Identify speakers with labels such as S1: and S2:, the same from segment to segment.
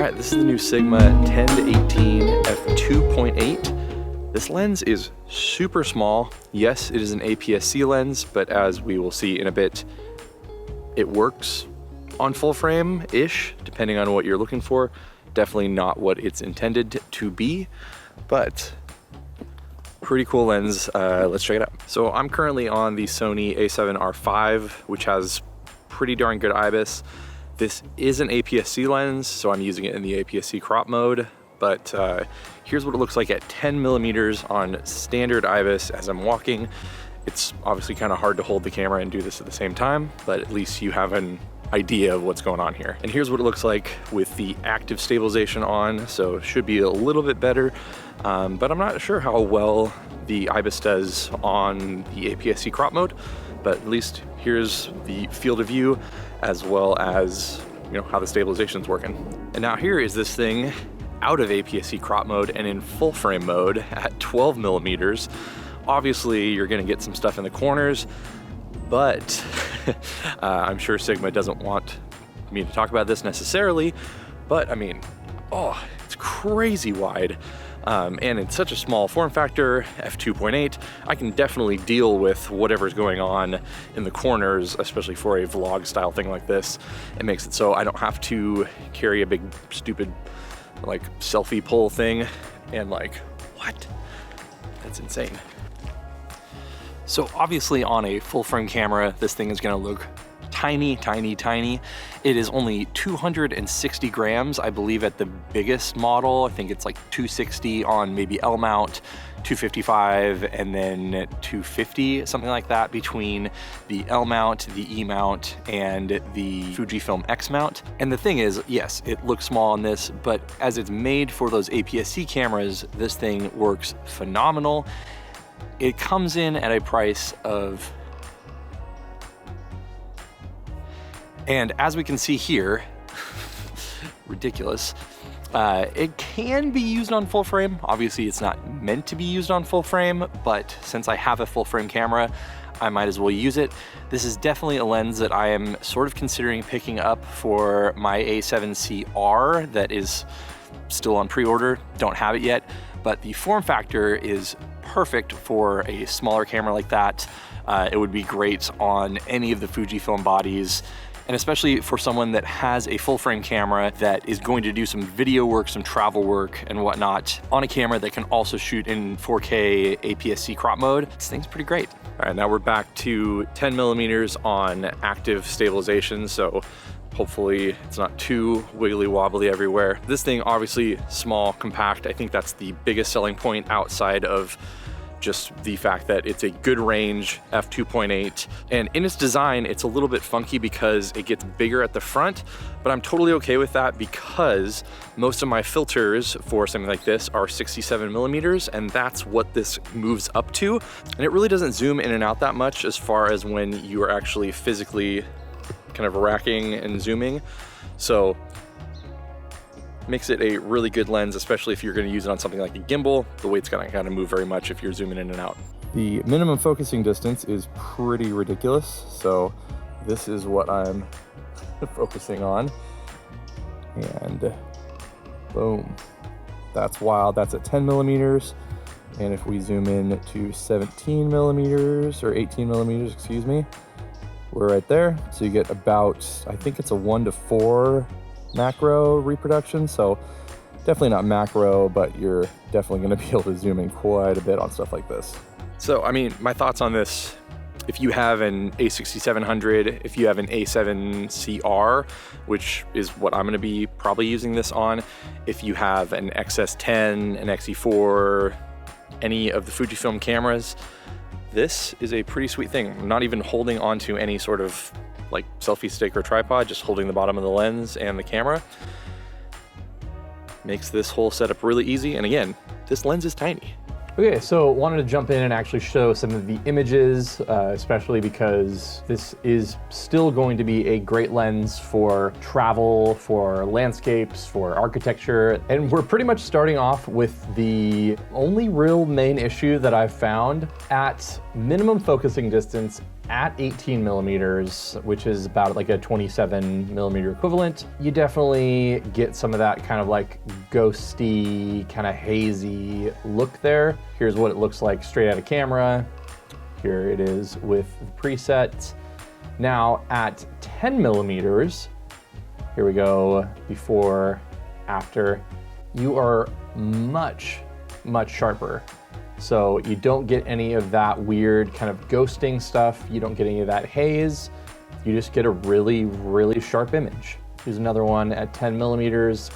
S1: right, this is the new Sigma 10 to 18 f2.8. This lens is super small. Yes, it is an APS-C lens, but as we will see in a bit, it works on full frame-ish, depending on what you're looking for. Definitely not what it's intended to be, but pretty cool lens. Let's check it out. So I'm currently on the Sony A7R5, which has pretty darn good IBIS. This is an APS-C lens, so I'm using it in the APS-C crop mode, but here's what it looks like at 10 millimeters on standard IBIS as I'm walking. It's obviously kind of hard to hold the camera and do this at the same time, but at least you have an idea of what's going on here. And here's what it looks like with the active stabilization on, so it should be a little bit better, but I'm not sure how well the IBIS does on the APS-C crop mode, but at least here's the field of view as well as, you know, how the stabilization's working. And now here is this thing out of APS-C crop mode and in full frame mode at 12 millimeters. Obviously you're gonna get some stuff in the corners, but I'm sure Sigma doesn't want me to talk about this necessarily, but I mean, oh, it's crazy wide. And it's such a small form factor, f2.8, I can definitely deal with whatever's going on in the corners, especially for a vlog style thing like this. It makes it so I don't have to carry a big stupid like selfie pull thing and like, what? That's insane. So obviously on a full frame camera, this thing is gonna look tiny, tiny, tiny. It is only 260 grams, I believe, at the biggest model. I think it's like 260 on maybe L-Mount, 255, and then 250, something like that, between the L-Mount, the E-Mount, and the Fujifilm X-Mount. And the thing is, yes, it looks small on this, but as it's made for those APS-C cameras, this thing works phenomenal. It comes in at a price of, and as we can see here, ridiculous, it can be used on full frame. Obviously it's not meant to be used on full frame, but since I have a full frame camera, I might as well use it. This is definitely a lens that I am sort of considering picking up for my A7C-R that is still on pre-order, don't have it yet, but the form factor is perfect for a smaller camera like that. It would be great on any of the Fujifilm bodies, and especially for someone that has a full frame camera that is going to do some video work, some travel work and whatnot on a camera that can also shoot in 4K APS-C crop mode. This thing's pretty great. All right, now we're back to 10 millimeters on active stabilization, so hopefully it's not too wiggly wobbly everywhere. This thing, obviously small, compact. I think that's the biggest selling point outside of just the fact that it's a good range f2.8, and in its design it's a little bit funky because it gets bigger at the front, but I'm totally okay with that because most of my filters for something like this are 67 millimeters, and that's what this moves up to, and it really doesn't zoom in and out that much as far as when you are actually physically kind of racking and zooming. So makes it a really good lens, especially if you're going to use it on something like a gimbal. The weight's going to kind of move very much if you're zooming in and out. The minimum focusing distance is pretty ridiculous, so this is what I'm focusing on, and boom, that's wild. That's at 10 millimeters, and if we zoom in to 17 millimeters or 18 millimeters, excuse me, we're right there. So you get about, I think it's a 1:4 macro reproduction, so definitely not macro, but you're definitely going to be able to zoom in quite a bit on stuff like this. So I mean, my thoughts on this, if you have an A6700, if you have an A7CR, which is what I'm going to be probably using this on, if you have an XS10, an XE4, any of the Fujifilm cameras, this is a pretty sweet thing. I'm not even holding onto any sort of like selfie stick or tripod, just holding the bottom of the lens and the camera. Makes this whole setup really easy, and again, this lens is tiny.
S2: Okay, so wanted to jump in and actually show some of the images, especially because this is still going to be a great lens for travel, for landscapes, for architecture. And we're pretty much starting off with the only real main issue that I've found. At minimum focusing distance, at 18 millimeters, which is about like a 27 millimeter equivalent, you definitely get some of that kind of like ghosty, kind of hazy look there. Here's what it looks like straight out of camera. Here it is with the preset. Now at 10 millimeters, here we go, before, after, you are much sharper. So you don't get any of that weird kind of ghosting stuff. You don't get any of that haze. You just get a really sharp image. Here's another one at 10 millimeters,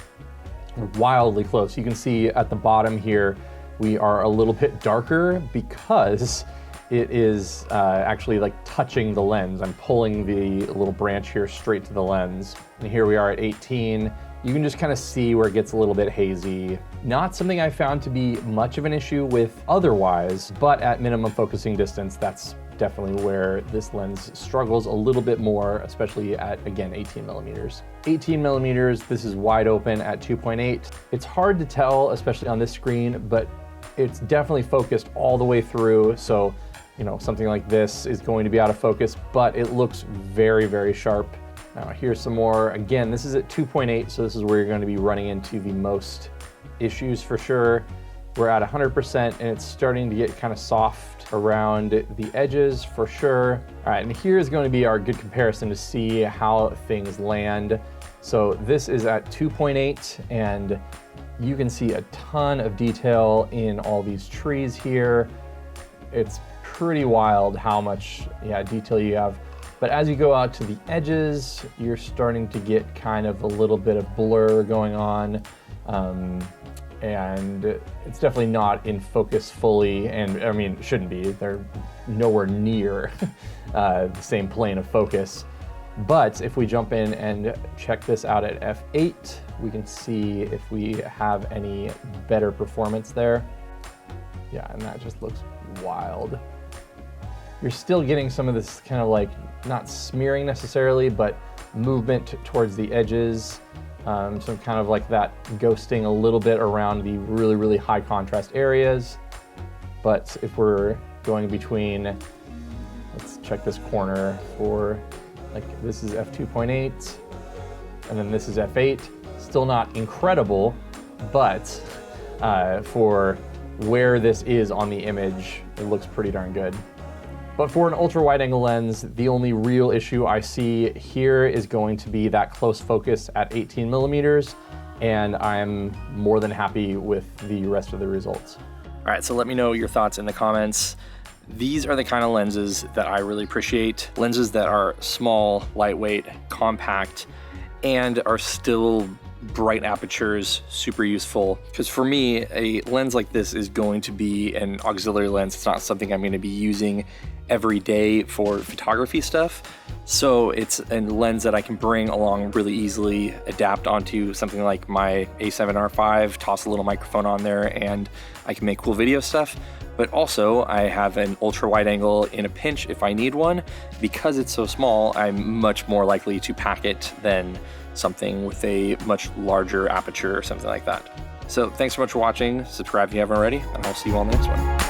S2: wildly close. You can see at the bottom here, we are a little bit darker because it is actually like touching the lens. I'm pulling the little branch here straight to the lens. And here we are at 18. You can just kind of see where it gets a little bit hazy. Not something I found to be much of an issue with otherwise, but at minimum focusing distance, that's definitely where this lens struggles a little bit more, especially at, again, 18 millimeters. 18 millimeters, this is wide open at 2.8. It's hard to tell, especially on this screen, but it's definitely focused all the way through. So, you know, something like this is going to be out of focus, but it looks very sharp. Now here's some more. Again, this is at 2.8, so this is where you're going to be running into the most issues for sure. We're at 100% and it's starting to get kind of soft around the edges for sure. All right, and here's going to be our good comparison to see how things land. So this is at 2.8 and you can see a ton of detail in all these trees here. It's pretty wild how much detail you have. But as you go out to the edges, you're starting to get kind of a little bit of blur going on. And it's definitely not in focus fully, and I mean, it shouldn't be. They're nowhere near the same plane of focus. But if we jump in and check this out at f8, we can see if we have any better performance there. Yeah, and that just looks wild. You're still getting some of this kind of like, not smearing necessarily, but movement towards the edges. Some kind of like that ghosting a little bit around the really high contrast areas. But if we're going between, let's check this corner for, like this is f2.8, and then this is f8. Still not incredible, but for where this is on the image, it looks pretty darn good. But for an ultra wide angle lens, the only real issue I see here is going to be that close focus at 18 millimeters, and I'm more than happy with the rest of the results.
S1: All right, so let me know your thoughts in the comments. These are the kind of lenses that I really appreciate. Lenses that are small, lightweight, compact, and are still bright apertures, super useful. Because for me, a lens like this is going to be an auxiliary lens. It's not something I'm going to be using every day for photography stuff. So it's a lens that I can bring along really easily, adapt onto something like my A7R5, toss a little microphone on there, and I can make cool video stuff. But also I have an ultra wide angle in a pinch if I need one. Because it's so small, I'm much more likely to pack it than something with a much larger aperture or something like that. So thanks so much for watching. Subscribe if you haven't already, and I'll see you on the next one.